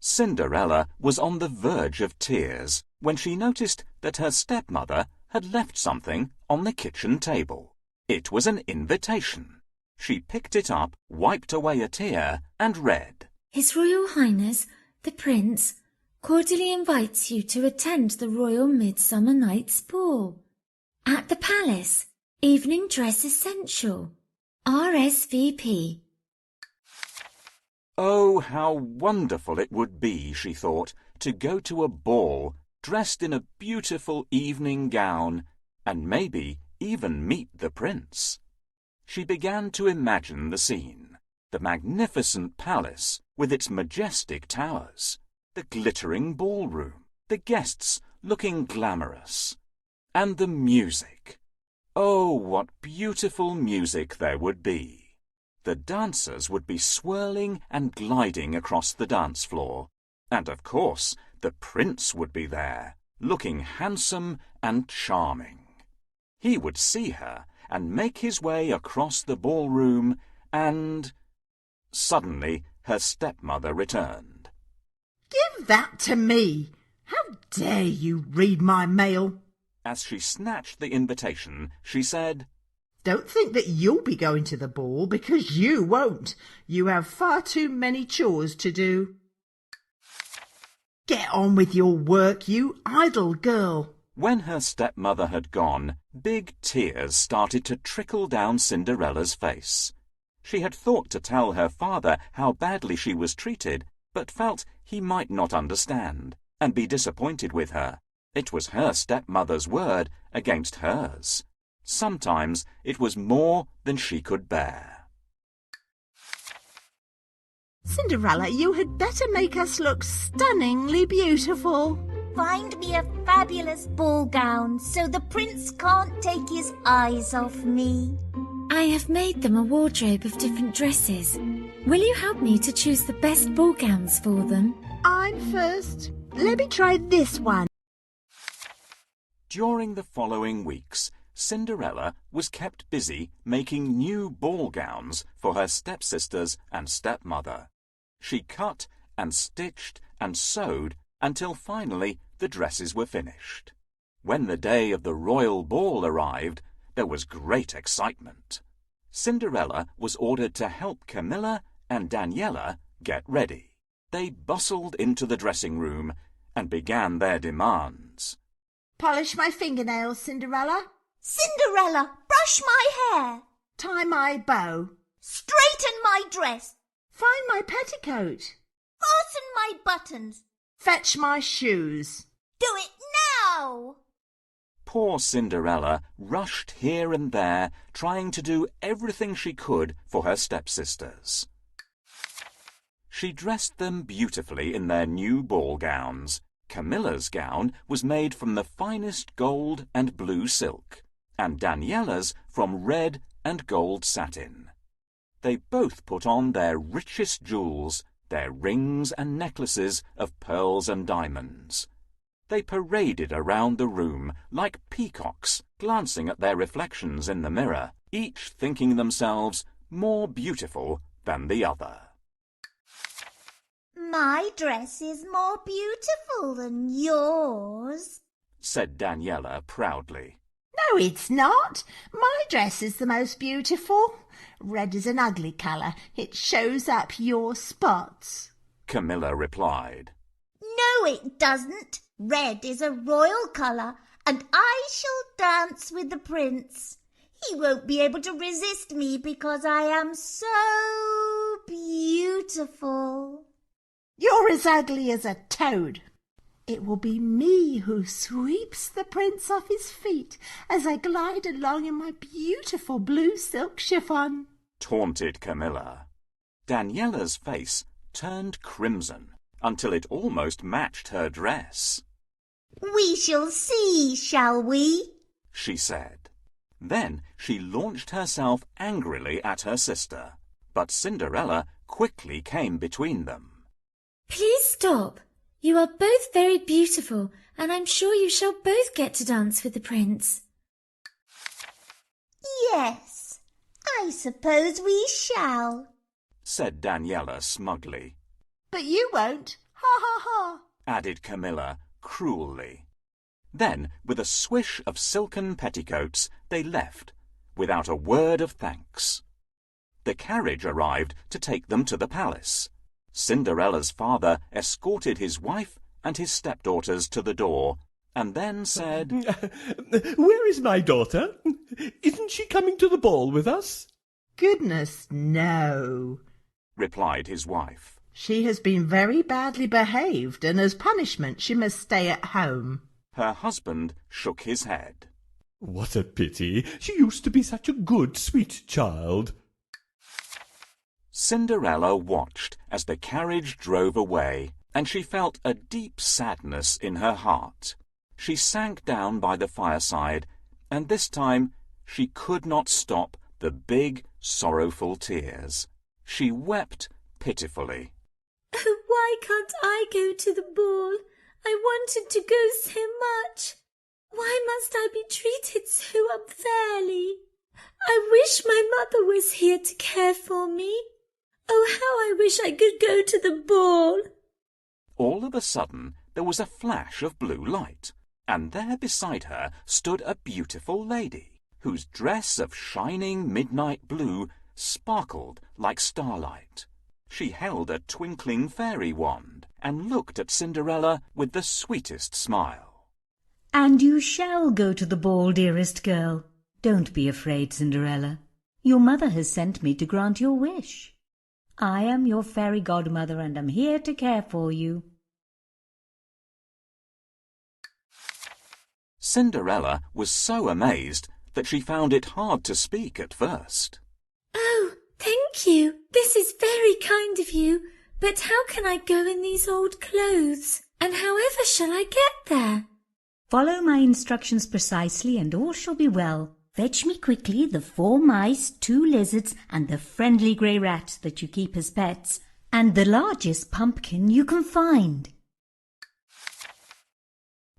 Cinderella was on the verge of tears when she noticed that her stepmother had left something on the kitchen table. It was an invitation. She picked it up, wiped away a tear, and read, His Royal Highness, the Prince, cordially invites you to attend the Royal Midsummer Night's Ball. At the Palace, evening dress essential. RSVP. Oh, how wonderful it would be, she thought, to go to a ball dressed in a beautiful evening gown and maybe even meet the prince. She began to imagine the scene, the magnificent palace with its majestic towers, the glittering ballroom, the guests looking glamorous, and the music. Oh, what beautiful music there would be! The dancers would be swirling and gliding across the dance floor, and of course the prince would be there, looking handsome and charming. He would see her and make his way across the ballroom and... Suddenly her stepmother returned. Give that to me! How dare you read my mail? As she snatched the invitation, she said, Don't think that you'll be going to the ball, because you won't. You have far too many chores to do. Get on with your work, you idle girl. When her stepmother had gone, big tears started to trickle down Cinderella's face. She had thought to tell her father how badly she was treated, but felt he might not understand and be disappointed with her. It was her stepmother's word against hers. Sometimes it was more than she could bear. Cinderella, you had better make us look stunningly beautiful. Find me a fabulous ball gown so the prince can't take his eyes off me. I have made them a wardrobe of different dresses. Will you help me to choose the best ball gowns for them? I'm first. Let me try this one. During the following weeks, Cinderella was kept busy making new ball gowns for her stepsisters and stepmother. She cut and stitched and sewed until finally the dresses were finished. When the day of the royal ball arrived, there was great excitement. Cinderella was ordered to help Camilla and Daniela get ready. They bustled into the dressing room and began their demands. Polish my fingernails, Cinderella. Cinderella, brush my hair. Tie my bow. Straighten my dress. Find my petticoat. Fasten my buttons. Fetch my shoes. Do it now! Poor Cinderella rushed here and there, trying to do everything she could for her stepsisters. She dressed them beautifully in their new ball gowns. Camilla's gown was made from the finest gold and blue silk, and Daniela's from red and gold satin. They both put on their richest jewels, their rings and necklaces of pearls and diamonds. They paraded around the room like peacocks, glancing at their reflections in the mirror, each thinking themselves more beautiful than the other. My dress is more beautiful than yours, said Daniela proudly. No, it's not. My dress is the most beautiful. Red is an ugly colour. It shows up your spots, Camilla replied. No, it doesn't. Red is a royal colour, and I shall dance with the prince. He won't be able to resist me because I am so beautiful. You're as ugly as a toad. It will be me who sweeps the prince off his feet as I glide along in my beautiful blue silk chiffon, taunted Camilla. Daniela's face turned crimson until it almost matched her dress. We shall see, shall we? She said. Then she launched herself angrily at her sister, but Cinderella quickly came between them. Please stop. You are both very beautiful, and I'm sure you shall both get to dance with the prince. Yes, I suppose we shall, said Daniela smugly. But you won't. Ha ha ha! added Camilla cruelly. Then, with a swish of silken petticoats, they left, without a word of thanks. The carriage arrived to take them to the palace. Cinderella's father escorted his wife and his stepdaughters to the door, and then said, Where is my daughter? Isn't she coming to the ball with us? Goodness, no, replied his wife. She has been very badly behaved, and as punishment she must stay at home. Her husband shook his head. What a pity. She used to be such a good, sweet child. Cinderella watched as the carriage drove away, and she felt a deep sadness in her heart. She sank down by the fireside, and this time she could not stop the big, sorrowful tears. She wept pitifully. Oh, why can't I go to the ball? I wanted to go so much. Why must I be treated so unfairly? I wish my mother was here to care for me. Oh, how I wish I could go to the ball. All of a sudden there was a flash of blue light, and there beside her stood a beautiful lady, whose dress of shining midnight blue sparkled like starlight. She held a twinkling fairy wand and looked at Cinderella with the sweetest smile. And you shall go to the ball, dearest girl. Don't be afraid, Cinderella. Your mother has sent me to grant your wish. I am your fairy godmother, and am here to care for you. Cinderella was so amazed that she found it hard to speak at first. Oh, thank you. This is very kind of you. But how can I go in these old clothes? And however shall I get there? Follow my instructions precisely, and all shall be well. Fetch me quickly the 4 mice, 2 lizards, and the friendly grey rat that you keep as pets, and the largest pumpkin you can find.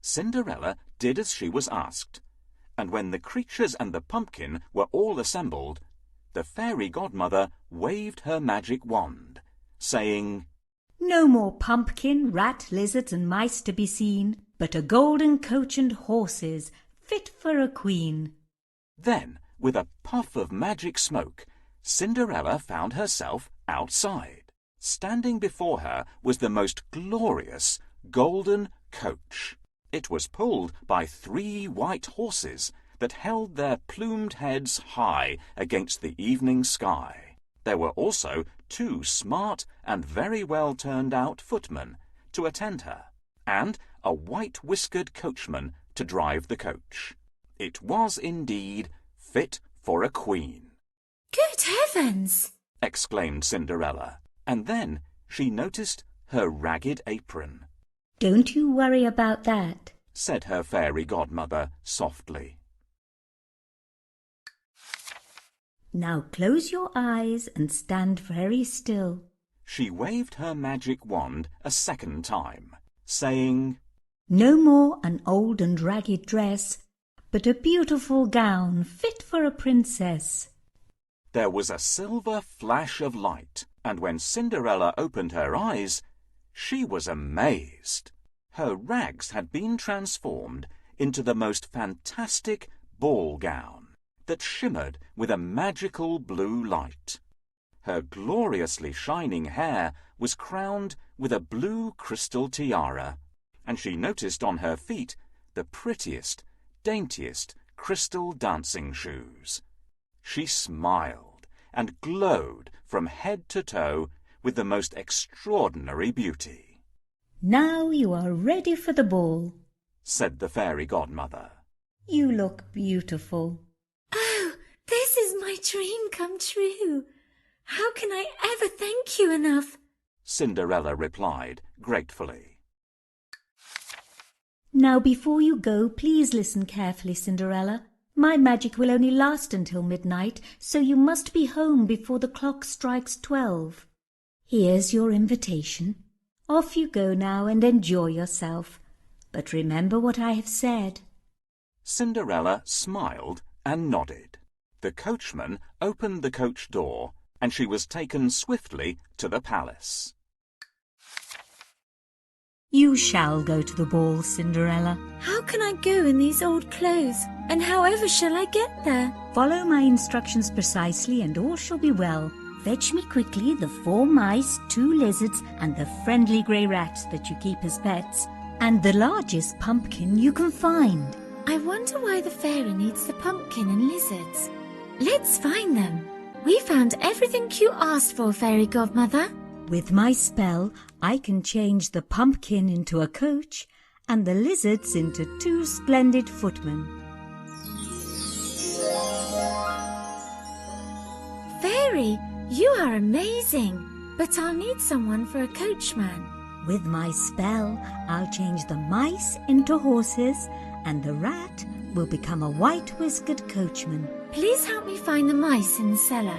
Cinderella did as she was asked, and when the creatures and the pumpkin were all assembled, the fairy godmother waved her magic wand, saying, No more pumpkin, rat, lizards, and mice to be seen, but a golden coach and horses, fit for a queen. Then, with a puff of magic smoke, Cinderella found herself outside. Standing before her was the most glorious golden coach. It was pulled by 3 white horses that held their plumed heads high against the evening sky. There were also 2 smart and very well turned out footmen to attend her, and a white-whiskered coachman to drive the coach. It was indeed fit for a queen. Good heavens! Exclaimed Cinderella, and then she noticed her ragged apron. Don't you worry about that, said her fairy godmother softly. Now close your eyes and stand very still. She waved her magic wand a second time, saying, No more an old and ragged dress, but a beautiful gown fit for a princess. There was a silver flash of light, and when Cinderella opened her eyes, she was amazed. Her rags had been transformed into the most fantastic ball gown that shimmered with a magical blue light. Her gloriously shining hair was crowned with a blue crystal tiara, and she noticed on her feet the prettiest, daintiest crystal dancing shoes. She smiled and glowed from head to toe with the most extraordinary beauty. Now you are ready for the ball, said the fairy godmother. You look beautiful. Oh, this is my dream come true. How can I ever thank you enough? Cinderella replied gratefully. Now before you go, please listen carefully, Cinderella. My magic will only last until midnight, so you must be home before the clock strikes 12. Here's your invitation. Off you go now and enjoy yourself. But remember what I have said. Cinderella smiled and nodded. The coachman opened the coach door, and she was taken swiftly to the palace. You shall go to the ball, Cinderella. How can I go in these old clothes? And however shall I get there? Follow my instructions precisely and all shall be well. Fetch me quickly the 4 mice, 2 lizards, and the friendly grey rat that you keep as pets, and the largest pumpkin you can find. I wonder why the fairy needs the pumpkin and lizards. Let's find them. We found everything you asked for, Fairy Godmother. With my spell, I can change the pumpkin into a coach and the lizards into 2 splendid footmen. Fairy, you are amazing, but I'll need someone for a coachman. With my spell, I'll change the mice into horses and the rat will become a white-whiskered coachman. Please help me find the mice in the cellar.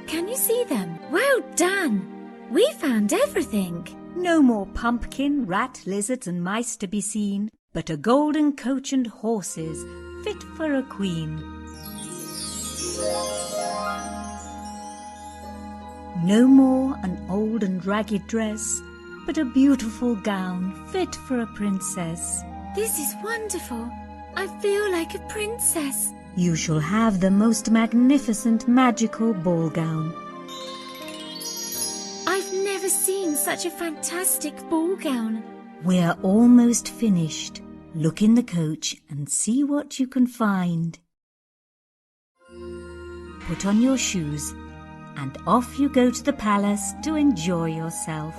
Can you see them? Well done! We found everything. No more pumpkin, rat, lizards and mice to be seen, but a golden coach and horses fit for a queen. No more an old and ragged dress, but a beautiful gown fit for a princess. This is wonderful. I feel like a princess. You shall have the most magnificent magical ball gown. I've never seen such a fantastic ball gown. We're almost finished. Look in the coach and see what you can find. Put on your shoes and off you go to the palace to enjoy yourself.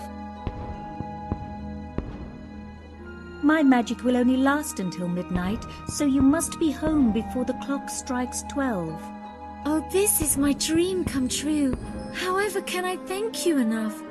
My magic will only last until midnight, so you must be home before the clock strikes 12. Oh, this is my dream come true. However can I thank you enough?